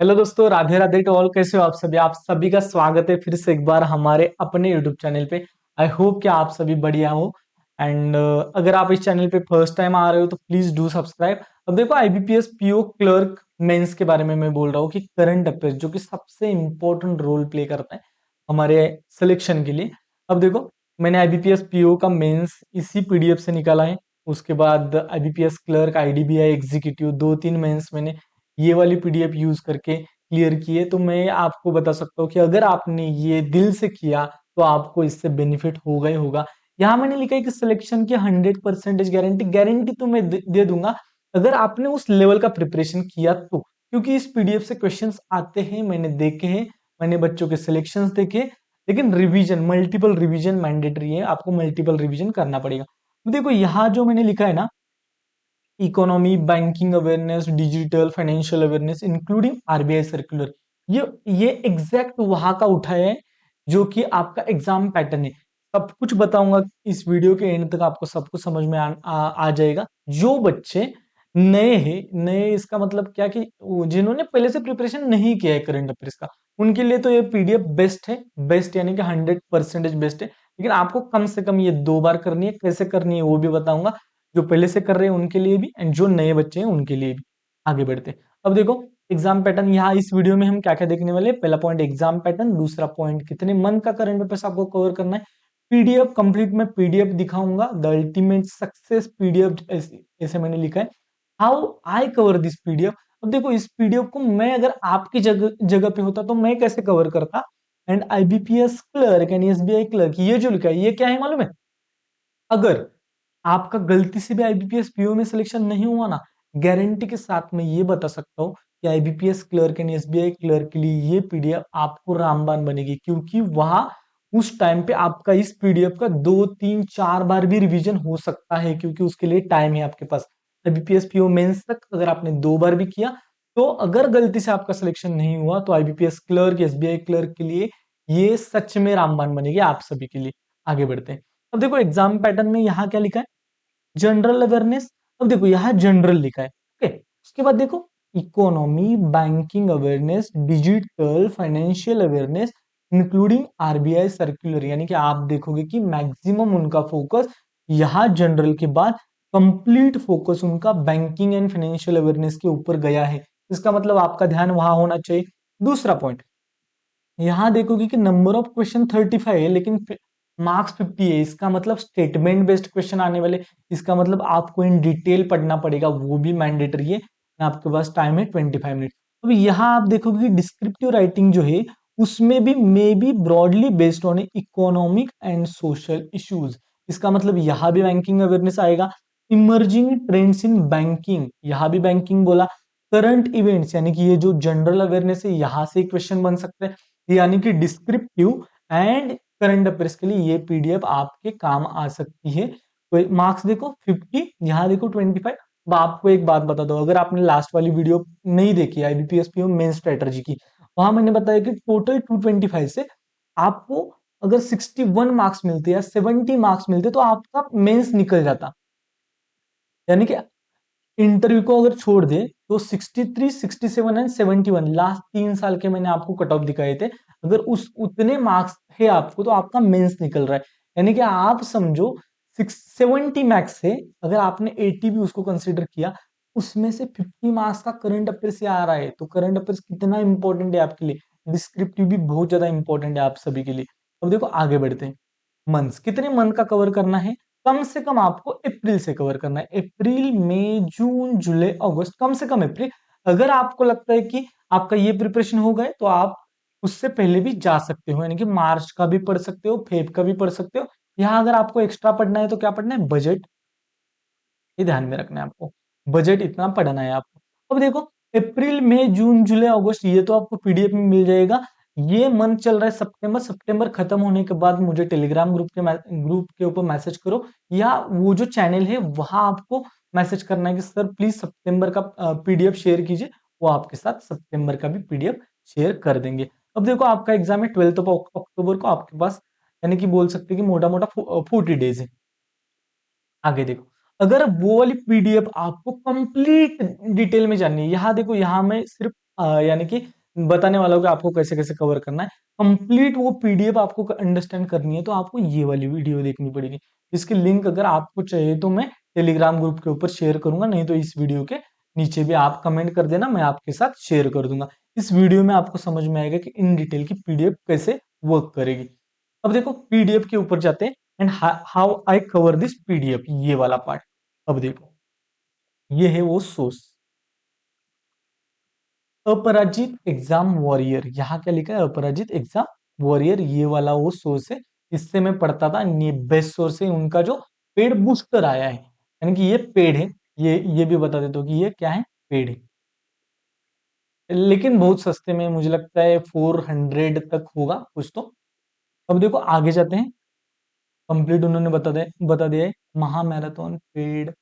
Hello दोस्तों, Radhe Radhe to all. कैसे हो आप सभी का स्वागत है फिर से एक बार हमारे अपने यूट्यूब चैनल पे। आई होप कि आप सभी बढ़िया हो। एंड अगर आप इस चैनल पे फर्स्ट टाइम आ रहे हो तो प्लीज डू सब्सक्राइब। अब देखो, आईबीपीएस पीओ क्लर्क मेंस के बारे में मैं बोल रहा हूँ कि करंट अफेयर्स जो कि सबसे इंपॉर्टेंट रोल प्ले करता है हमारे सिलेक्शन के लिए। अब देखो, मैंने आईबीपीएस पीओ का मेंस इसी पीडीएफ से निकाला है। उसके बाद आईबीपीएस क्लर्क, आईडीबीआई एग्जीक्यूटिव, दो तीन मेंस मैंने ये वाली पीडीएफ यूज करके क्लियर किए। तो मैं आपको बता सकता हूँ कि अगर आपने ये दिल से किया तो आपको इससे बेनिफिट होगा ही होगा। यहाँ मैंने लिखा है कि सिलेक्शन की 100% गारंटी। गारंटी तो मैं दे दूंगा अगर आपने उस लेवल का प्रिपरेशन किया तो, क्योंकि इस पीडीएफ से क्वेश्चंस आते हैं, मैंने देखे हैं, मैंने बच्चों के सिलेक्शंस देखे। लेकिन रिवीजन, मल्टीपल रिवीजन मैंडेटरी है, आपको मल्टीपल रिवीजन करना पड़ेगा। तो देखो, यहाँ जो मैंने लिखा है ना, economy, banking awareness, digital financial awareness including RBI circular, ये एग्जैक्ट वहां का उठाया है जो कि आपका एग्जाम पैटर्न है। सब कुछ बताऊंगा इस वीडियो के एंड तक, आपको सब कुछ समझ में आ जाएगा। जो बच्चे नए हैं, नए इसका मतलब क्या कि जिन्होंने पहले से प्रिपरेशन नहीं किया है करंट अफेयर्स का, उनके लिए तो ये पीडीएफ बेस्ट है। बेस्ट यानी कि 100% बेस्ट है। लेकिन आपको कम से कम ये 2 बार करनी है। कैसे करनी है वो भी बताऊंगा, जो पहले से कर रहे हैं उनके लिए भी एंड जो नए बच्चे हैं उनके लिए भी। आगे बढ़ते हैं। अब देखो, एग्जाम पैटर्न यहाँ इस वीडियो में हम क्या क्या देखने वाले हैं। पहला पॉइंट एग्जाम पैटर्न, दूसरा पॉइंट कितने मंथ का करंट अफेयर्स आपको कवर करना है। पीडीएफ कंप्लीट में पीडीएफ दिखाऊंगा, द अल्टीमेट सक्सेस पीडीएफ ऐसे मैंने लिखा है। How I cover this PDF. अब देखो, इस पीडीएफ को मैं अगर आपकी जगह जगह पे होता तो मैं कैसे कवर करता। And IBPS clerk and SBI clerk, ये जो लिखा है ये क्या है मालूम है। अगर आपका गलती से भी आईबीपीएस पीओ में सिलेक्शन नहीं हुआ ना, गारंटी के साथ मैं ये बता सकता हूँ कि IBPS clerk and SBI clerk के लिए ये पीडीएफ आपको रामबाण बनेगी, क्योंकि वहां उस टाइम पे आपका इस पीडीएफ का 2 3 4 बार भी रिवीजन हो सकता है, क्योंकि उसके लिए टाइम है आपके पास। आईबीपीएस पीओ मेंस तक अगर आपने 2 बार भी किया तो अगर गलती से आपका सिलेक्शन नहीं हुआ तो आईबीपीएस क्लर्क, एसबीआई क्लर्क के लिए ये सच में रामबाण बनेगी आप सभी के लिए। आगे बढ़ते हैं। अब देखो, एग्जाम पैटर्न में यहाँ क्या लिखा है, जनरल अवेयरनेस। अब देखो, यहाँ जनरल लिखा है, ओके। उसके बाद देखो, economy, banking awareness, digital financial awareness including RBI circular, यानी कि आप देखोगे कि मैक्सिमम उनका फोकस यहाँ जनरल के बाद कंप्लीट फोकस उनका बैंकिंग एंड फाइनेंशियल अवेयरनेस के ऊपर गया है। इसका मतलब आपका ध्यान वहां होना चाहिए। दूसरा पॉइंट, यहाँ देखोगे कि नंबर ऑफ क्वेश्चन 35 है लेकिन मार्क्स 50 है। इसका मतलब स्टेटमेंट बेस्ड क्वेश्चन आने वाले। इसका मतलब आपको इन डिटेल पढ़ना पड़ेगा, वो भी मैंडेटरी है। आपके पास टाइम है 25 मिनट। अब यहाँ आप देखोगे कि डिस्क्रिप्टिव राइटिंग जो है उसमें भी may be broadly based on economic and social issues. इसका मतलब यहाँ भी बैंकिंग अवेयरनेस आएगा। इमर्जिंग ट्रेंड्स इन बैंकिंग, यहाँ भी बैंकिंग बोला। करंट इवेंट्स, यानी कि ये जो जनरल अवेयरनेस है यहाँ से क्वेश्चन बन सकते हैं। यानी कि डिस्क्रिप्टिव एंड करंट अफेयर्स के लिए ये पीडीएफ आपके काम आ सकती है। तो मार्क्स देखो 50, यहाँ देखो 25। अब आपको एक बात बता दो, अगर आपने लास्ट वाली वीडियो नहीं देखी आईबीपीएस पीओ मेन स्ट्रेटजी की, वहां मैंने बताया कि टोटल 225 से आपको अगर 61 मार्क्स मिलते या 70 मार्क्स मिलते तो आपका मेंस निकल जाता। यानी कि इंटरव्यू को अगर छोड़ दे तो 63, 67 एंड 71 लास्ट 3 साल के मैंने आपको कट ऑफ दिखाए थे। अगर उस उतने मार्क्स है आपको तो आपका मेंस निकल रहा है। यानी कि आप समझो 670 मैक्स से अगर आपने 80 भी उसको कंसीडर किया, उसमें से 50 मार्क्स का करंट अफेयर से आ रहा है। तो करंट अफेयर्स कितना इंपॉर्टेंट है आपके लिए, डिस्क्रिप्टिव भी बहुत ज्यादा इंपॉर्टेंट है आप सभी के लिए। अब देखो, आगे बढ़ते हैं। मंथ्स, कितने मंथ का कवर करना है। कम से कम आपको अप्रैल से कवर करना है। अप्रैल, मई, जून, जुलाई, अगस्त, कम से कम अप्रैल। अगर आपको लगता है कि आपका ये प्रिपरेशन हो गए तो आप उससे पहले भी जा सकते हो, यानी कि मार्च का भी पढ़ सकते हो, फेब का भी पढ़ सकते हो। यहाँ अगर आपको एक्स्ट्रा पढ़ना है तो क्या पढ़ना है, बजट, ये ध्यान में रखना है आपको। बजट इतना पढ़ना है आपको। अब देखो, अप्रैल, मई, जून, जुलाई, अगस्त, ये तो आपको पीडीएफ में मिल जाएगा। ये मंथ चल रहा है सितंबर। सितंबर खत्म होने के बाद मुझे टेलीग्राम ग्रुप के ऊपर मैसेज करो, या वो जो चैनल है वहां आपको मैसेज करना है कि सर प्लीज सितंबर का पीडीएफ शेयर कीजिए। वो आपके साथ सितंबर का भी पीडीएफ शेयर कर देंगे। अब देखो, आपका एग्जाम है 12 अक्टूबर को आपके पास, यानी कि बोल सकते हैं कि मोटा मोटा 40 डेज है। आगे देखो, अगर वो वाली पीडीएफ आपको कंप्लीट डिटेल में जाननी है, यहाँ देखो, यहाँ मैं सिर्फ यानी कि बताने वाला हूँ कि आपको कैसे कैसे कवर करना है। कंप्लीट वो पीडीएफ आपको अंडरस्टैंड करनी है तो आपको ये वाली वीडियो देखनी पड़ेगी। इसकी लिंक अगर आपको चाहिए तो मैं टेलीग्राम ग्रुप के ऊपर शेयर करूंगा, नहीं तो इस वीडियो के नीचे भी आप कमेंट कर देना, मैं आपके साथ शेयर कर दूंगा। इस वीडियो में आपको समझ में आएगा कि इन डिटेल की पीडीएफ कैसे वर्क करेगी। अब देखो पीडीएफ के ऊपर जाते हैं and how I cover this PDF, ये वाला पार्ट। अब देखो ये है वो सोर्स, अपराजित एग्जाम वॉरियर। यहाँ क्या लिखा है, अपराजित एग्जाम वॉरियर, ये वाला वो सोर्स है। इससे मैं पढ़ता था, ये बेस्ट सोर्स है। उनका जो पेड बूस्टर आया है, यानी कि ये पेड है, ये भी बता देता हूँ कि ये क्या है, पेड है, लेकिन बहुत सस्ते में, मुझे लगता है 400 तक होगा कुछ तो। अब देखो आगे जाते हैं, कंप्लीट उन्होंने बता दिया है महा मैराथन पेड।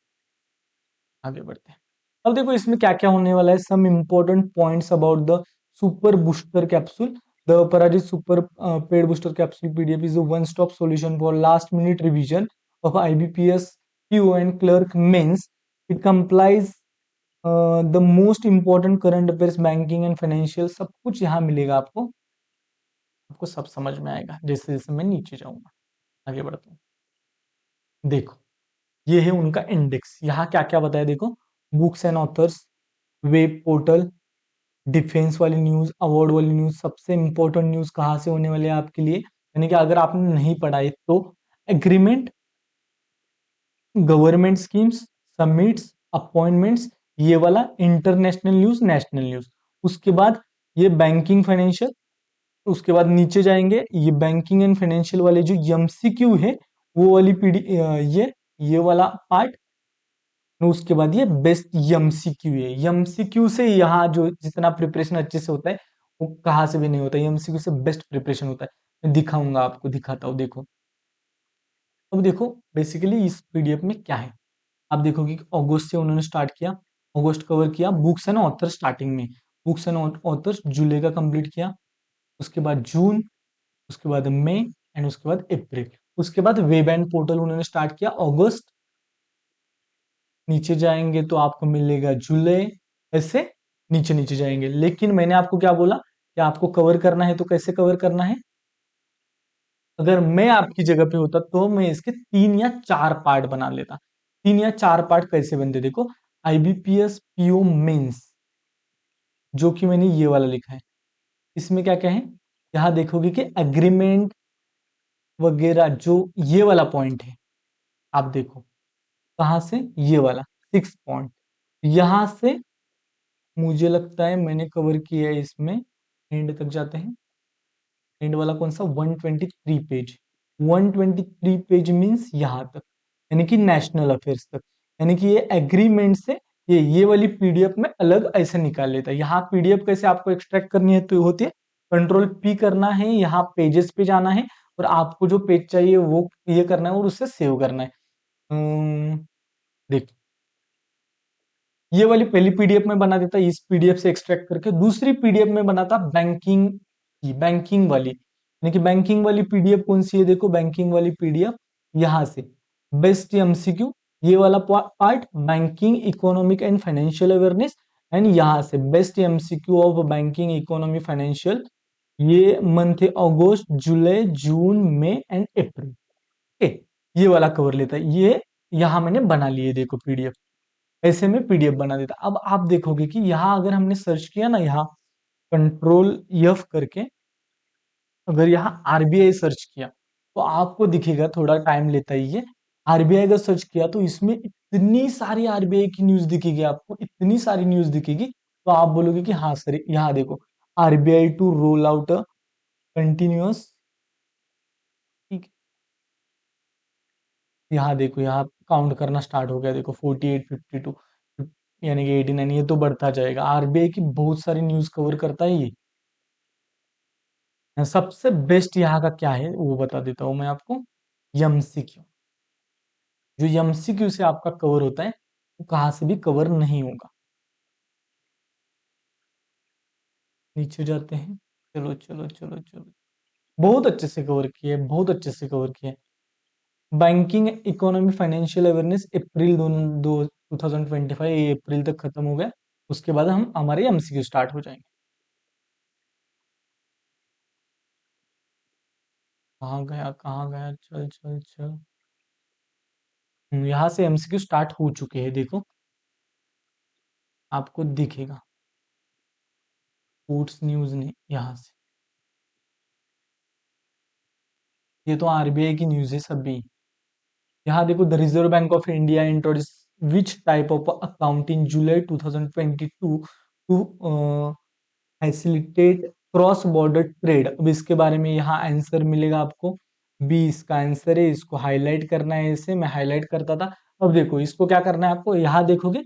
आगे बढ़ते हैं। अब देखो इसमें क्या क्या होने वाला है, some important points about the super booster capsule. The पराजित super paid booster capsule PDF is a one stop solution for last minute revision of IBPS PO and clerk mains. It complies the most important current affairs banking and financial, सब कुछ यहाँ मिलेगा आपको। आपको सब समझ में आएगा जैसे जैसे मैं नीचे जाऊंगा। आगे बढ़ता हूँ। देखो ये है उनका इंडेक्स, यहाँ क्या क्या बताया देखो, books and authors, web portal, defence वाली न्यूज, अवार्ड वाली न्यूज, सबसे इंपॉर्टेंट न्यूज कहाँ से होने वाले है आपके लिए, यानी कि अगर आपने नहीं पढ़ा है तो agreement, government schemes, submits, appointments, ये वाला इंटरनेशनल न्यूज, नेशनल न्यूज। उसके बाद ये बैंकिंग फाइनेंशियल, उसके बाद नीचे जाएंगे, ये बैंकिंग एंड फाइनेंशियल वाले जो एमसीक्यू है वो वाली पीडी, ये वाला पार्ट। उसके बाद ये बेस्ट एमसीक्यू है। एमसीक्यू से यहाँ जो जितना प्रिपरेशन अच्छे से होता है वो कहाँ से भी नहीं होता है, एमसीक्यू से बेस्ट प्रिपरेशन होता है। मैं दिखाऊंगा आपको, दिखाता हूँ देखो। अब देखो बेसिकली इस पीडीएफ में क्या है, आप देखोगे कि अगस्त से उन्होंने स्टार्ट किया, अगस्त कवर किया, बुक्स एंड ऑथर स्टार्टिंग में, बुक्स एंड ऑथर्स जुलाई का कंप्लीट किया, उसके बाद जून, उसके बाद मई एंड उसके बाद अप्रैल। उसके बाद वेब एंड पोर्टल उन्होंने स्टार्ट किया अगस्त, नीचे जाएंगे तो आपको मिलेगा जुलाई, ऐसे नीचे नीचे जाएंगे। लेकिन मैंने आपको क्या बोला कि आपको कवर करना है तो कैसे कवर करना है, अगर मैं आपकी जगह पे होता तो मैं इसके 3 या 4 पार्ट बना लेता। 3 या 4 पार्ट कैसे बनते देखो, आईबीपीएस पीओ मेंस, जो कि मैंने ये वाला लिखा है, इसमें क्या क्या है, यहाँ देखोगे कि एग्रीमेंट वगैरह, जो ये वाला पॉइंट है, आप देखो कहाँ से, ये वाला 6 पॉइंट, यहां से मुझे लगता है मैंने कवर किया है इसमें। एंड तक जाते हैं, एंड वाला कौन सा, 123 पेज, 123 पेज मीन्स यहाँ तक, यानी कि नेशनल अफेयर्स तक। यानी कि ये एग्रीमेंट से ये वाली पीडीएफ में अलग ऐसे निकाल लेता है। यहाँ पीडीएफ कैसे आपको एक्सट्रैक्ट करनी है तो होती है, कंट्रोल पी करना है, यहाँ पेजेस पे जाना है और आपको जो पेज चाहिए वो ये करना है और उससे सेव करना है। देखो ये वाली पहली पीडीएफ में बना देता, इस पीडीएफ से एक्सट्रैक्ट करके दूसरी पीडीएफ में बनाता बैंकिंग की, बैंकिंग वाली, यानी कि बैंकिंग वाली पीडीएफ कौन सी है देखो, बैंकिंग वाली पीडीएफ यहां से बेस्ट एमसीक्यू, ये वाला part banking economic and financial awareness, and यहां से best MCQ of banking economy financial, ये मंथ है अगस्त, जुलाई, जून, मई एंड अप्रैल। ओके, ये वाला कवर लेता है, ये यहां मैंने बना लिए देखो पीडीएफ, ऐसे में पीडीएफ बना देता। अब आप देखोगे कि यहाँ अगर हमने सर्च किया ना, यहाँ कंट्रोल एफ करके, अगर यहाँ आरबीआई सर्च किया तो आपको दिखेगा, थोड़ा टाइम लेता है ये। आरबीआई का सर्च किया तो इसमें इतनी सारी आरबीआई की न्यूज दिखेगी, आपको इतनी सारी न्यूज दिखेगी, तो आप बोलोगे कि हाँ सर, यहाँ देखो, RBI to roll out continuous, ठीक, यहाँ देखो, यहाँ काउंट करना स्टार्ट हो गया, देखो 48, 52, यानी कि 89, ये तो बढ़ता जाएगा। आरबीआई की बहुत सारी न्यूज कवर करता है ये। सबसे बेस्ट यहाँ का क्या है वो बता देता हूं मैं आपको, एमसीक्यू। जो एमसीक्यू से आपका कवर होता है वो कहाँ से भी कवर नहीं होगा। नीचे जाते हैं, चलो चलो चलो चलो, बहुत अच्छे से कवर किए, बहुत अच्छे से कवर किए। बैंकिंग इकोनॉमी फाइनेंशियल अवेयरनेस अप्रैल 2025, ये अप्रैल तक खत्म हो गया। उसके बाद हम हमारे एमसीक्यू स्टार्ट हो जाएंगे। कहाँ गया, चल चल चल। यहाँ से एमसीक्यू स्टार्ट हो चुके हैं, देखो आपको दिखेगा। स्पोर्ट्स न्यूज ने यहाँ से, ये तो आरबीआई की न्यूज है सभी। यहाँ देखो, the reserve bank of India introduce which type of account in July 2022 to facilitate cross border trade. अब इसके बारे में यहाँ आंसर मिलेगा आपको। बी इसका आंसर है, इसको हाईलाइट करना है, इसे मैं हाईलाइट करता था। अब देखो इसको क्या करना है आपको, यहाँ देखोगे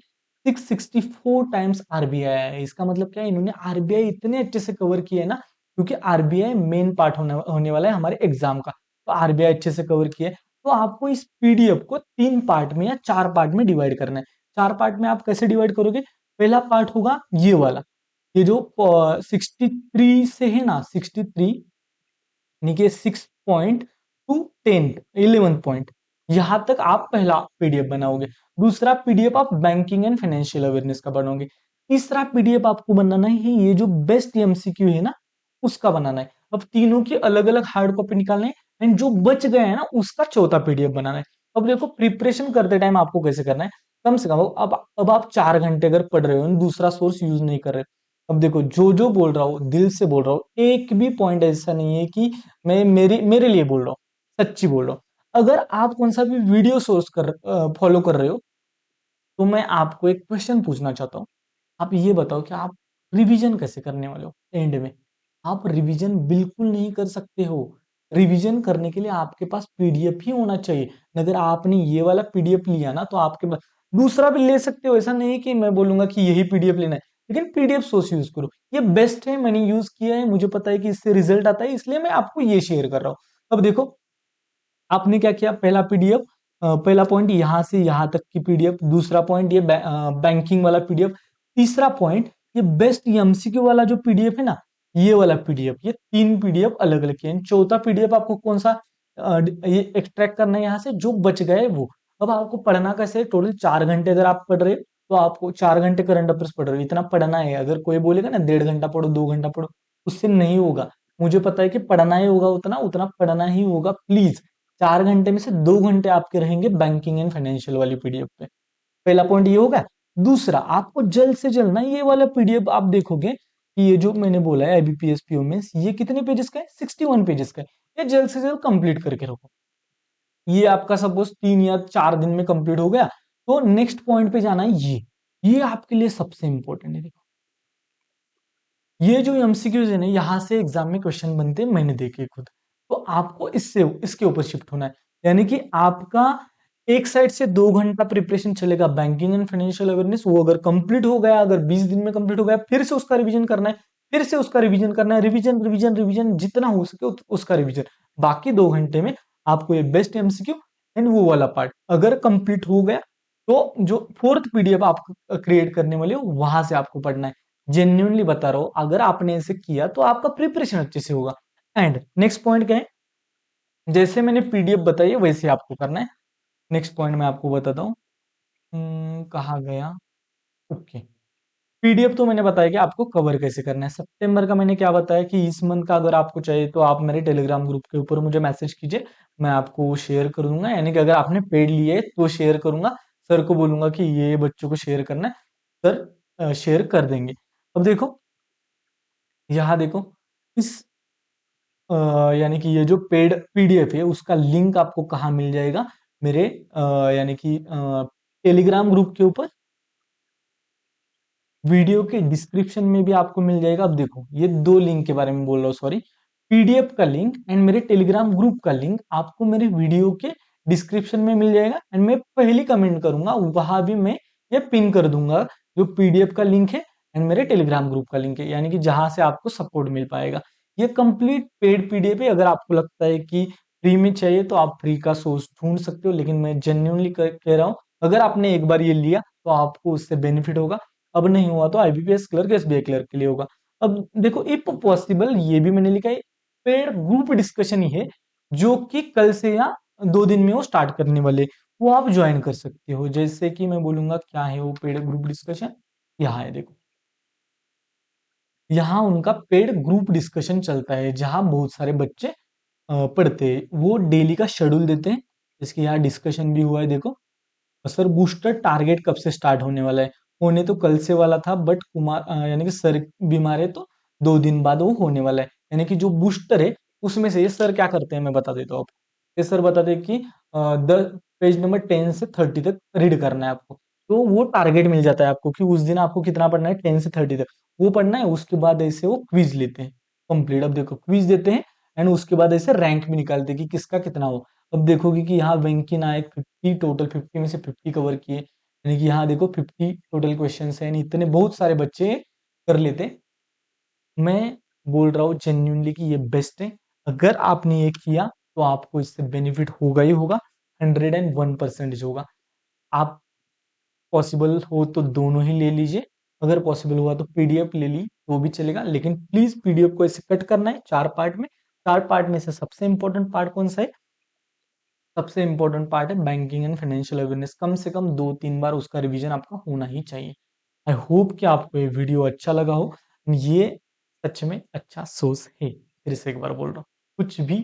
664 टाइम्स आरबीआई है। इसका मतलब क्या है, इन्होंने आरबीआई इतने अच्छे से कवर किया है ना, क्योंकि आरबीआई मेन पार्ट होने वाला है हमारे एग्जाम का, तो आरबीआई अच्छे से कवर किया है। तो आपको इस पीडीएफ को 3 पार्ट में या 4 पार्ट में डिवाइड करना है। 4 पार्ट में आप कैसे डिवाइड करोगे, पहला पार्ट होगा ये वाला, ये जो 63 से है ना, 63 यानी कि 6 पॉइंट टू 11 पॉइंट, यहां तक आप पहला पीडीएफ बनाओगे। दूसरा पीडीएफ आप बैंकिंग एंड फाइनेंशियल अवेयरनेस का बनाओगे। तीसरा पीडीएफ आपको बनाना है ये जो बेस्ट एमसीक्यू है ना, उसका बनाना है। अब तीनों की अलग अलग हार्ड कॉपी निकालना है, एंड जो बच गए हैं ना उसका चौथा पीडीएफ बनाना है। अब देखो प्रिपरेशन करते टाइम आपको कैसे करना है, कम से कम अब आप 4 घंटे अगर पढ़ रहे हो, दूसरा सोर्स यूज नहीं कर रहे, अब देखो जो जो बोल रहा हूँ दिल से बोल रहा हूँ, एक भी पॉइंट ऐसा नहीं है कि मैं मेरे लिए बोल रहा हूँ, सच्ची बोल रहा हूँ। अगर आप कौन सा भी वीडियो सोर्स फॉलो कर रहे हो, तो मैं आपको एक क्वेश्चन पूछना चाहता हूँ। आप ये बताओ कि आप रिवीजन कैसे करने वाले हो एंड में। आप रिवीजन बिल्कुल नहीं कर सकते हो। रिवीजन करने के लिए आपके पास पीडीएफ ही होना चाहिए। अगर आपने ये वाला पीडीएफ लिया ना, तो आपके पास दूसरा भी ले सकते हो, ऐसा नहीं कि मैं बोलूंगा कि यही पीडीएफ लेना है, लेकिन पीडीएफ सोर्स यूज करो। ये बेस्ट है, मैंने यूज किया है, मुझे पता है कि इससे रिजल्ट आता है, इसलिए मैं आपको ये शेयर कर रहा हूँ। अब देखो आपने क्या किया, पहला पीडीएफ, पहला पॉइंट यहाँ से यहाँ तक की पीडीएफ, दूसरा पॉइंट ये बैंकिंग वाला पीडीएफ, तीसरा पॉइंट ये बेस्ट एमसीक्यू वाला जो पीडीएफ है ना, ये वाला पीडीएफ, ये 3 पीडीएफ अलग अलग किए। चौथा पीडीएफ आपको कौन सा ये एक्सट्रैक्ट करना है यहाँ से, जो बच गए वो। अब आपको पढ़ना कैसे है, टोटल 4 घंटे अगर आप पढ़ रहे हो, तो आपको 4 घंटे करंट अफेयर्स पढ़ रहे हो, इतना पढ़ना है। अगर कोई बोलेगा ना 1.5 घंटा पढ़ो, 2 घंटा पढ़ो, उससे नहीं होगा। मुझे पता है कि पढ़ना ही होगा, उतना उतना पढ़ना ही होगा प्लीज। 4 घंटे में से 2 घंटे आपके रहेंगे बैंकिंग एंड फाइनेंशियल वाली पीडीएफ पे। पहला पॉइंट ये होगा। दूसरा, आपको जल्द से जल्द ना ये वाला पीडीएफ आप देखोगे कि ये जो मैंने बोला है आईबीपीएस पीओ में, ये कितने पेजेस का है, 61 पेजेस का है। ये जल्द से जल्द कंप्लीट करके रखो। ये आपका सपोज 3 या 4 दिन में कंप्लीट हो गया, तो नेक्स्ट पॉइंट पे जाना है। ये आपके लिए सबसे इंपॉर्टेंट है। देखो ये जो एमसीक्यूज है ना, यहाँ से एग्जाम में क्वेश्चन बनते हैं, मैंने देखे खुद। तो आपको इससे इसके ऊपर शिफ्ट होना है, यानी कि आपका एक साइड से 2 घंटा प्रिपरेशन चलेगा बैंकिंग एंड फाइनेंशियल अवेयरनेस, वो अगर कंप्लीट हो गया, अगर 20 दिन में कंप्लीट हो गया, फिर से उसका रिवीजन करना है, फिर से उसका रिवीजन करना है, रिवीजन रिवीजन रिवीजन जितना हो सके उसका रिवीजन। बाकी 2 घंटे में आपको ये बेस्ट एमसीक्यू एंड वो वाला पार्ट अगर कंप्लीट हो गया, तो जो फोर्थ पीडीएफ आप क्रिएट करने वाले हो, वहां से आपको पढ़ना है। जेन्युइनली बता रहा हूं, अगर आपने ऐसे किया तो आपका प्रिपरेशन अच्छे से होगा। एंड नेक्स्ट पॉइंट क्या है, जैसे मैंने पीडीएफ बताई है वैसे आपको करना है। नेक्स्ट पॉइंट मैं आपको बताता हूँ। कहाँ गया, ओके। पीडीएफ तो मैंने बताया कि आपको कवर कैसे करना है। सितंबर का मैंने क्या बताया कि इस मंथ का अगर आपको चाहिए, तो आप मेरे टेलीग्राम ग्रुप के ऊपर मुझे मैसेज कीजिए, मैं आपको शेयर कर दूंगा। यानी कि अगर आपने पेड लिए है तो शेयर करूंगा, सर को बोलूंगा कि ये बच्चों को शेयर करना है, सर शेयर कर देंगे। अब देखो यहाँ देखो, इस यानी कि ये जो पेड पीडीएफ है उसका लिंक आपको कहाँ मिल जाएगा, मेरे यानी कि टेलीग्राम ग्रुप के ऊपर वीडियो के डिस्क्रिप्शन में भी आपको मिल जाएगा। अब देखो ये 2 लिंक के बारे में बोल रहा हूँ, सॉरी, पीडीएफ का लिंक एंड मेरे टेलीग्राम ग्रुप का लिंक आपको मेरे वीडियो के डिस्क्रिप्शन में मिल जाएगा। एंड मैं पहली कमेंट करूंगा वहां भी मैं ये पिन कर दूंगा, जो पीडीएफ का लिंक है एंड मेरे टेलीग्राम ग्रुप का लिंक है, यानी कि जहां से आपको सपोर्ट मिल पाएगा। ये कंप्लीट पेड पीडीएफ है। अगर आपको लगता है कि फ्री में चाहिए तो आप फ्री का सोर्स ढूंढ सकते हो, लेकिन मैं जेन्युइनली कह रहा हूँ, अगर आपने एक बार ये लिया तो आपको उससे बेनिफिट होगा। अब नहीं हुआ तो आईबीपीएस क्लर्क, एसबीआई क्लर्क के लिए होगा। अब देखो इफ पॉसिबल, ये भी मैंने लिखा है, पेड ग्रुप डिस्कशन ही है, जो कि कल से या 2 दिन में वो स्टार्ट करने वाले, वो आप ज्वाइन कर सकते हो। जैसे कि मैं बोलूंगा क्या है वो पेड ग्रुप डिस्कशन, यहाँ है देखो, यहाँ उनका पेड ग्रुप डिस्कशन चलता है जहाँ बहुत सारे बच्चे पढ़ते हैं। वो डेली का शेड्यूल देते हैं, इसके यहाँ डिस्कशन भी हुआ है देखो। सर बूस्टर टारगेट कब से स्टार्ट होने वाला है? होने तो कल से वाला था, बट कुमार यानी कि सर बीमार है तो 2 दिन बाद वो होने वाला है। यानी कि जो बूस्टर है उसमें से ये सर क्या करते हैं मैं बता देता हूँ आपको। ये सर बताते हैं कि पेज नंबर 10 से 30 तक रीड करना है आपको। तो वो टारगेट मिल जाता है आपको कि उस दिन आपको कितना पढ़ना है, 10 से 30 तक वो पढ़ना है। उसके बाद ऐसे वो क्विज लेते हैं कंप्लीट। अब देखो क्विज देते हैं एंड उसके बाद ऐसे रैंक भी निकालते हैं कि किसका कितना हो। अब देखोगे कि यहाँ वेंकी नायक 50 टोटल 50 में से 50 कवर किए, यानी कि यहाँ देखो 50 टोटल क्वेश्चन है, यानी इतने बहुत सारे बच्चे कर लेते हैं। मैं बोल रहा हूँ जेन्युइनली कि ये बेस्ट है। अगर आपने ये किया तो आपको इससे बेनिफिट होगा ही होगा, 101% होगा। आप पॉसिबल हो तो दोनों ही ले लीजिए, अगर पॉसिबल हुआ तो पीडीएफ ले ली तो भी चलेगा, लेकिन प्लीज पीडीएफ को ऐसे कट करना है 4 पार्ट में। 4 पार्ट में से सबसे इंपॉर्टेंट पार्ट कौन सा है? सबसे इंपॉर्टेंट पार्ट है बैंकिंग एंड फाइनेंशियल अवेयरनेस। कम से कम 2-3 बार उसका रिवीजन आपका होना ही चाहिए। आई होप कि आपको ये वीडियो अच्छा लगा हो। ये सच में अच्छा सोर्स है, फिर से एक बार बोल रहा हूँ। कुछ भी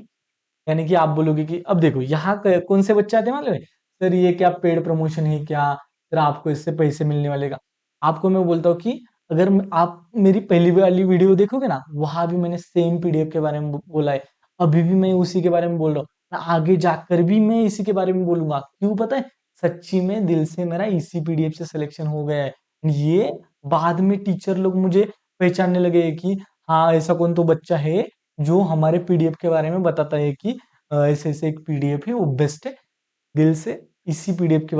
यानी कि आप बोलोगे कि अब देखो यहाँ कौन से बच्चे आते हैं मालूम है? सर ये क्या पेड प्रमोशन है क्या, सर आपको इससे पैसे मिलने वाले का। आपको मैं बोलता हूँ कि अगर आप मेरी पहली वाली वीडियो देखोगे ना, वहां भी मैंने सेम पीडीएफ के बारे में बोला है। अभी भी मैं उसी के बारे में बोल रहा हूँ, आगे जाकर भी मैं इसी के बारे में बोलूंगा। क्यों पता है? सच्ची में दिल से मेरा इसी पीडीएफ से सिलेक्शन हो गया है। ये बाद में टीचर लोग मुझे पहचानने लगे कि हाँ ऐसा कौन तो बच्चा है जो हमारे पीडीएफ के बारे में बताता है कि ऐसे ऐसे एक पीडीएफ है वो बेस्ट है। दिल से इसी पीडीएफ के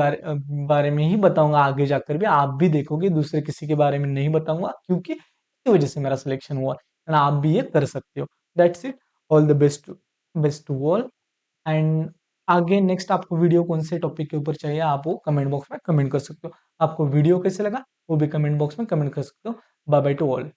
बारे में ही बताऊंगा। आगे जाकर भी आप भी देखोगे, दूसरे किसी के बारे में नहीं बताऊंगा, क्योंकि इसी वजह से मेरा सिलेक्शन हुआ and आप भी ये कर सकते हो। That's it. All the best, best to all. And आगे नेक्स्ट आपको वीडियो कौन से टॉपिक के ऊपर चाहिए आप वो कमेंट बॉक्स में कमेंट कर सकते हो। आपको वीडियो कैसे लगा वो भी कमेंट बॉक्स में कमेंट कर सकते हो। Bye bye to all.